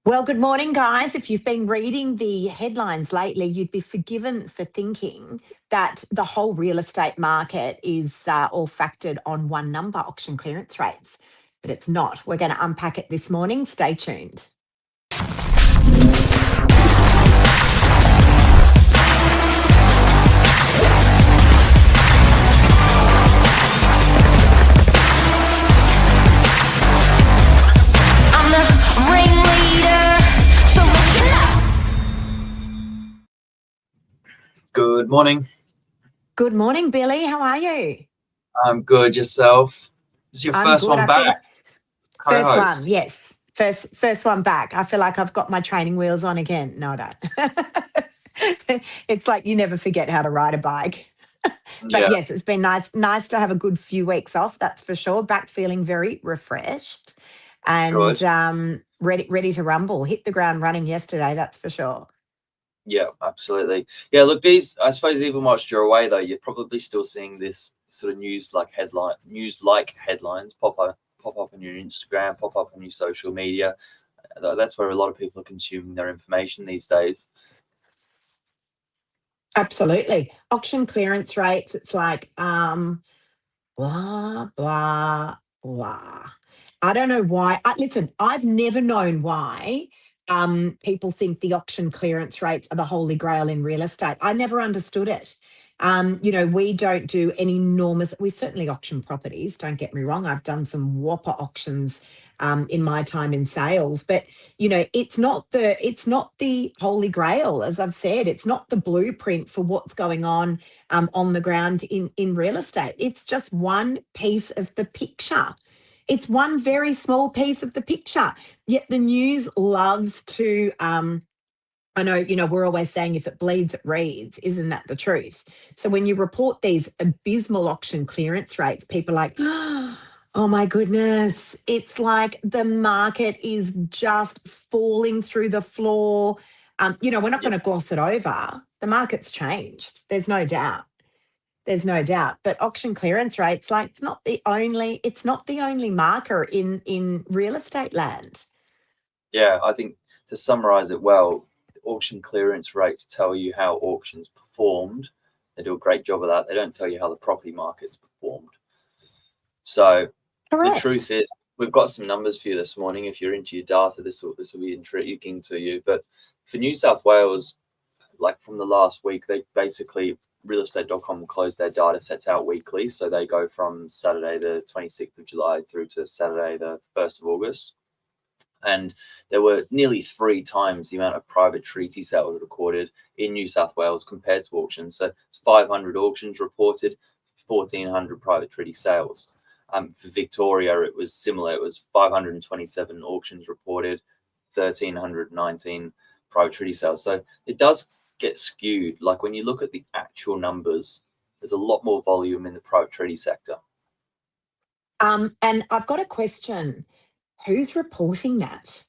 Well, good morning, guys. If you've been reading the headlines lately, you'd be forgiven for thinking that the whole real estate market is all factored on one number, auction clearance rates. But it's not. We're going to unpack it this morning. Stay tuned. Good morning. Good morning, Billy. How are you? I'm good. Yourself? This is your first one back? First one, yes. First one back. I feel like I've got my training wheels on again. No, I don't. It's like you never forget how to ride a bike. But yes, it's been nice to have a good few weeks off, that's for sure. Back feeling very refreshed and ready to rumble. Hit the ground running yesterday, that's for sure. Yeah, absolutely. Yeah, look, I suppose even whilst you're away though, you're probably still seeing this sort of news-like headlines pop up on your Instagram, pop up on your social media. That's where a lot of people are consuming their information these days. Absolutely. Auction clearance rates, it's like blah, blah, blah. I don't know why. Listen, I've never known why people think the auction clearance rates are the holy grail in real estate. I never understood it. We don't do any enormous, we certainly auction properties, don't get me wrong. I've done some whopper auctions in my time in sales, but it's not the holy grail, as I've said. It's not the blueprint for what's going on the ground in real estate. It's just one piece of the picture. It's one very small piece of the picture. Yet the news loves to, I know, we're always saying if it bleeds, it reads. Isn't that the truth? So when you report these abysmal auction clearance rates, people are like, oh my goodness, it's like the market is just falling through the floor. We're not going to gloss it over. The market's changed. There's no doubt. But auction clearance rates, like, it's not the only marker in real estate land. Yeah, I think to summarize it well, auction clearance rates tell you how auctions performed. They do a great job of that. They don't tell you how the property market's performed. So Correct. The truth is, we've got some numbers for you this morning. If you're into your data, this will be intriguing to you. But for New South Wales, like from the last week, they basically, realestate.com will close their data sets out weekly. So they go from Saturday the 26th of July through to Saturday the 1st of August. And there were nearly 3 times the amount of private treaty sales recorded in New South Wales compared to auctions. So it's 500 auctions reported, 1,400 private treaty sales. For Victoria, it was similar. It was 527 auctions reported, 1,319 private treaty sales. So it does get skewed. Like when you look at the actual numbers, there's a lot more volume in the private treaty sector. And I've got a question. Who's reporting that?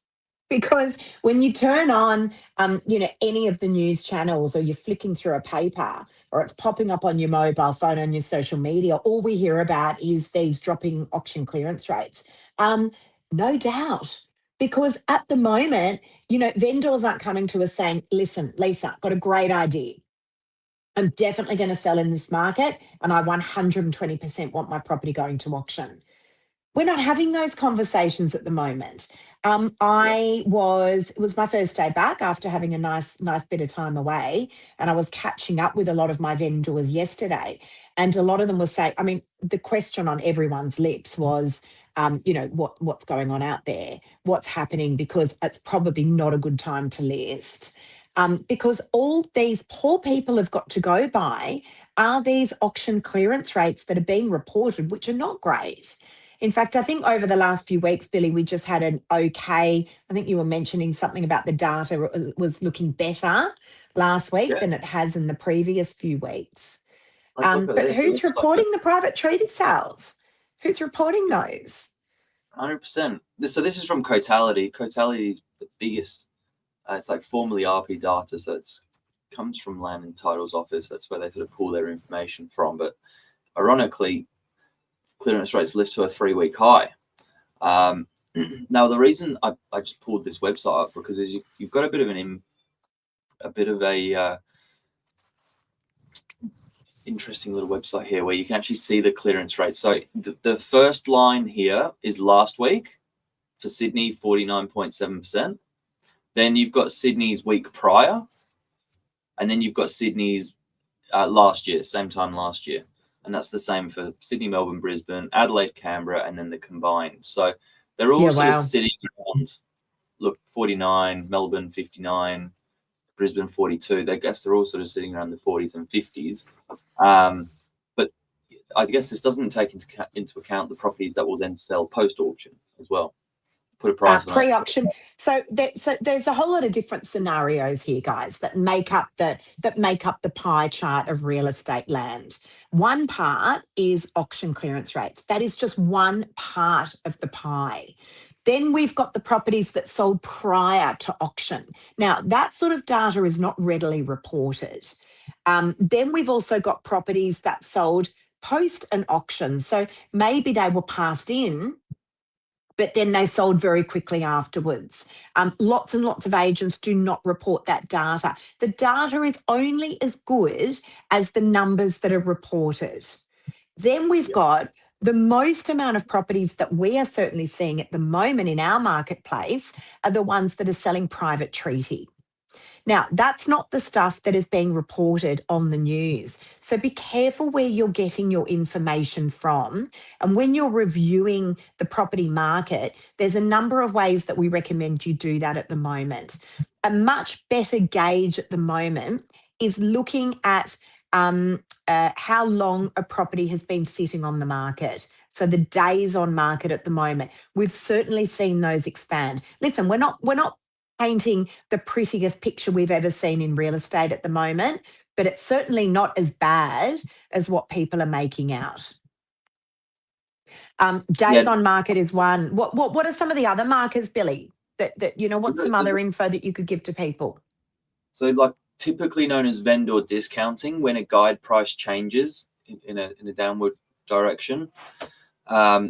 Because when you turn on, any of the news channels, or you're flicking through a paper, or it's popping up on your mobile phone, on your social media, all we hear about is these dropping auction clearance rates. No doubt. Because at the moment, vendors aren't coming to us saying, listen, Lisa, got a great idea. I'm definitely going to sell in this market, and I 120% want my property going to auction. We're not having those conversations at the moment. It was my first day back after having a nice bit of time away, and I was catching up with a lot of my vendors yesterday, and a lot of them were saying, I mean, the question on everyone's lips was, what's going on out there? What's happening? Because it's probably not a good time to list. Because all these poor people have got to go by are these auction clearance rates that are being reported, which are not great. In fact, I think over the last few weeks, Billy, we just had I think you were mentioning something about the data was looking better last week than it has in the previous few weeks. But who's reporting the private treaty sales? Who's reporting those? 100%. So this is from Cotality. Cotality is the biggest. It's like formerly RP Data, so it comes from Land and Titles Office. That's where they sort of pull their information from. But ironically, clearance rates lift to a 3-week high. Now, the reason I just pulled this website up because you've got a bit of a interesting little website here where you can actually see the clearance rate. So the first line here is last week for Sydney, 49.7%. Then you've got Sydney's week prior, and then you've got Sydney's last year, same time last year. And that's the same for Sydney, Melbourne, Brisbane, Adelaide, Canberra, and then the combined. So they're all sort of sitting around, look, 49, Melbourne 59, Brisbane 42. I guess they're all sort of sitting around the 40s and 50s. But I guess this doesn't take into account the properties that will then sell post-auction as well. Put a price on pre-auction. So there's a whole lot of different scenarios here, guys, that make up the pie chart of real estate land. One part is auction clearance rates. That is just one part of the pie. Then we've got the properties that sold prior to auction. Now, that sort of data is not readily reported. Then we've also got properties that sold post an auction. So maybe they were passed in, but then they sold very quickly afterwards. Lots and lots of agents do not report that data. The data is only as good as the numbers that are reported. Then we've got the most amount of properties that we are certainly seeing at the moment in our marketplace are the ones that are selling private treaty. Now, that's not the stuff that is being reported on the news. So be careful where you're getting your information from. And when you're reviewing the property market, there's a number of ways that we recommend you do that at the moment. A much better gauge at the moment is looking at how long a property has been sitting on the market. So the days on market at the moment, we've certainly seen those expand. Listen, we're not painting the prettiest picture we've ever seen in real estate at the moment, but it's certainly not as bad as what people are making out. Days on market is one. What are some of the other markers, Billy? What's some other info that you could give to people? So, like typically known as vendor discounting, when a guide price changes in a downward direction,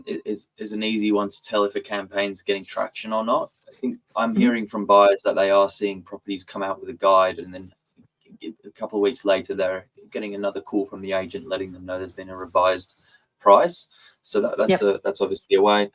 is an easy one to tell if a campaign's getting traction or not. I think I'm hearing from buyers that they are seeing properties come out with a guide, and then a couple of weeks later they're getting another call from the agent letting them know there's been a revised price. So that's obviously a way.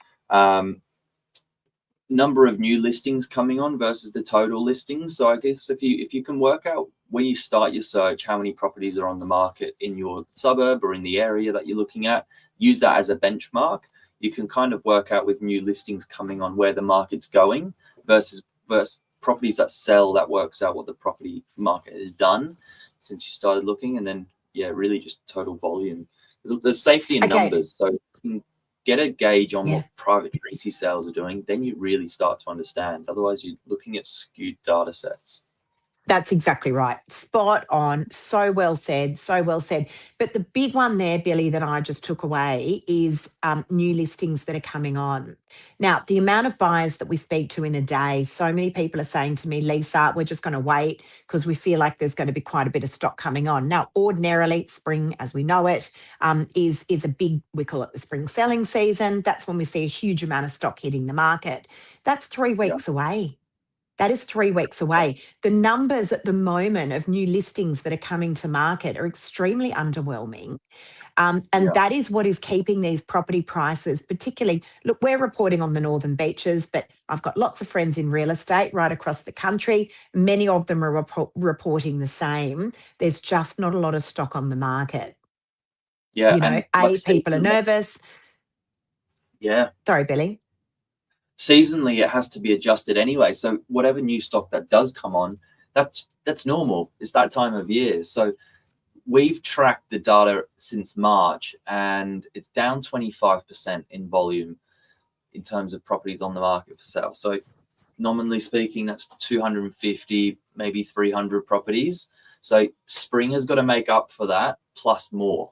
Number of new listings coming on versus the total listings. So I guess if you can work out when you start your search how many properties are on the market in your suburb or in the area that you're looking at, use that as a benchmark. You can kind of work out with new listings coming on where the market's going versus properties that sell. That works out what the property market has done since you started looking, and then really just total volume. There's safety in numbers, so you can get a gauge on what private treaty sales are doing. Then you really start to understand. Otherwise, you're looking at skewed data sets. That's exactly right. Spot on. So well said. So well said. But the big one there, Billy, that I just took away is new listings that are coming on. Now, the amount of buyers that we speak to in a day, so many people are saying to me, Lisa, we're just going to wait because we feel like there's going to be quite a bit of stock coming on. Now, ordinarily, spring, as we know it, is a big, we call it the spring selling season. That's when we see a huge amount of stock hitting the market. That's 3 weeks away. That is 3 weeks away. The numbers at the moment of new listings that are coming to market are extremely underwhelming. And that is what is keeping these property prices, particularly, look, we're reporting on the Northern Beaches, but I've got lots of friends in real estate right across the country. Many of them are reporting the same. There's just not a lot of stock on the market. Yeah. People are nervous. Yeah. Sorry, Billy. Seasonally, it has to be adjusted anyway. So whatever new stock that does come on, that's normal. It's that time of year. So we've tracked the data since March, and it's down 25% in volume in terms of properties on the market for sale. So nominally speaking, that's 250, maybe 300 properties. So spring has got to make up for that plus more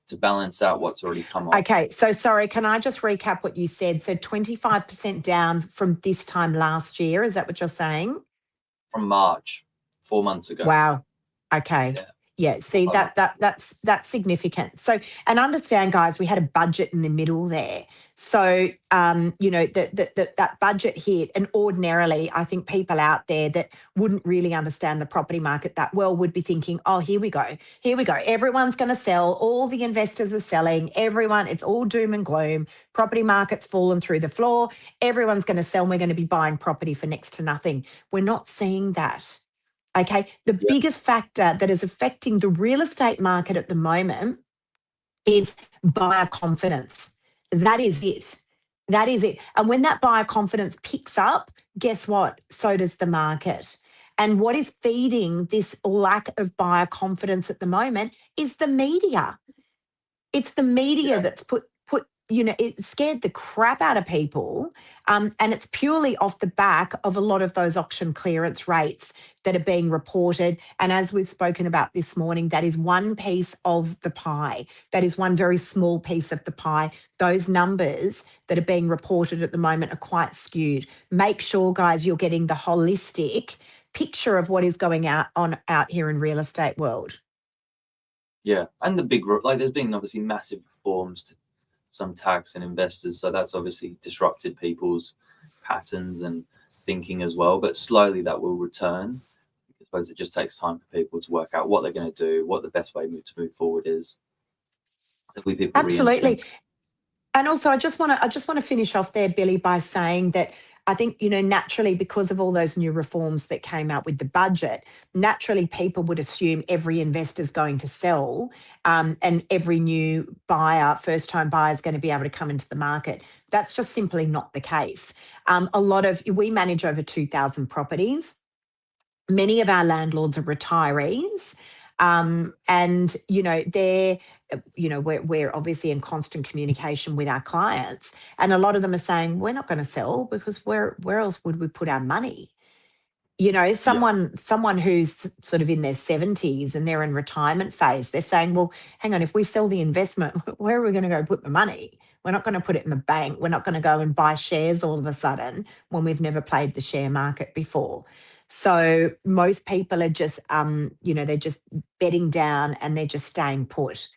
to balance out what's already come on. Okay, so sorry, can I just recap what you said? So 25% down from this time last year, is that what you're saying? From March, 4 months ago. Wow. Okay. Yeah, see, that's significant. So, and understand, guys, we had a budget in the middle there. So, that budget hit, and ordinarily, I think people out there that wouldn't really understand the property market that well would be thinking, oh, here we go. Everyone's going to sell. All the investors are selling. It's all doom and gloom. Property market's fallen through the floor. Everyone's going to sell and we're going to be buying property for next to nothing. We're not seeing that. Okay. The biggest factor that is affecting the real estate market at the moment is buyer confidence. That is it. And when that buyer confidence picks up, guess what? So does the market. And what is feeding this lack of buyer confidence at the moment is the media. It's the media that's put it scared the crap out of people. And it's purely off the back of a lot of those auction clearance rates that are being reported. And as we've spoken about this morning, that is one piece of the pie. That is one very small piece of the pie. Those numbers that are being reported at the moment are quite skewed. Make sure, guys, you're getting the holistic picture of what is going out here in real estate world. Yeah, and there's been obviously massive reforms to some tax and investors, so that's obviously disrupted people's patterns and thinking as well. But slowly that will return. I suppose it just takes time for people to work out what they're going to do, what the best way to move forward is. Absolutely. And also, I just want to finish off there, Billy, by saying that I think, naturally, because of all those new reforms that came out with the budget, naturally people would assume every investor is going to sell, and every new buyer, first-time buyer, is going to be able to come into the market. That's just simply not the case. We manage over 2,000 properties. Many of our landlords are retirees. And we're obviously in constant communication with our clients, and a lot of them are saying we're not going to sell because where else would we put our money? Someone who's sort of in their 70s and they're in retirement phase, they're saying, well, hang on, if we sell the investment, where are we going to go put the money? We're not going to put it in the bank. We're not going to go and buy shares all of a sudden when we've never played the share market before. So most people are just, they're just bedding down and they're just staying put.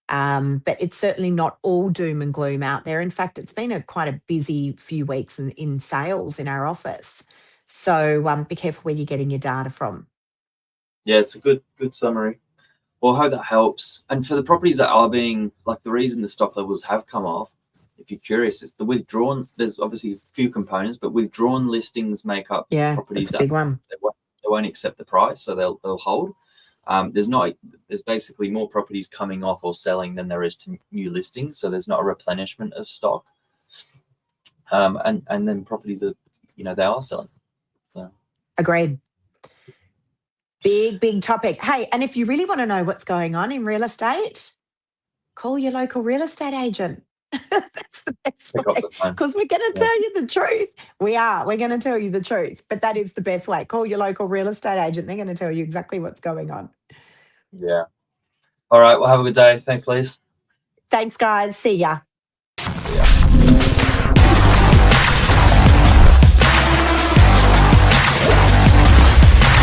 But it's certainly not all doom and gloom out there. In fact, it's been quite a busy few weeks in sales in our office. So be careful where you're getting your data from. Yeah, it's a good summary. Well, I hope that helps. And for the properties that are being, like, the reason the stock levels have come off, if you're curious, it's the withdrawn. There's obviously a few components, but withdrawn listings make up properties that's a big one. They won't accept the price, so they'll hold. There's basically more properties coming off or selling than there is to new listings, so there's not a replenishment of stock. And then properties are, they are selling. So. Agreed. Big topic. Hey, and if you really want to know what's going on in real estate, call your local real estate agent. That's the best way, because we're going to tell you the truth. We're going to tell you the truth, but that is the best way. Call your local real estate agent. They're going to tell you exactly what's going on. Yeah. All right. Well, have a good day. Thanks, Liz. Thanks, guys. See ya. See ya.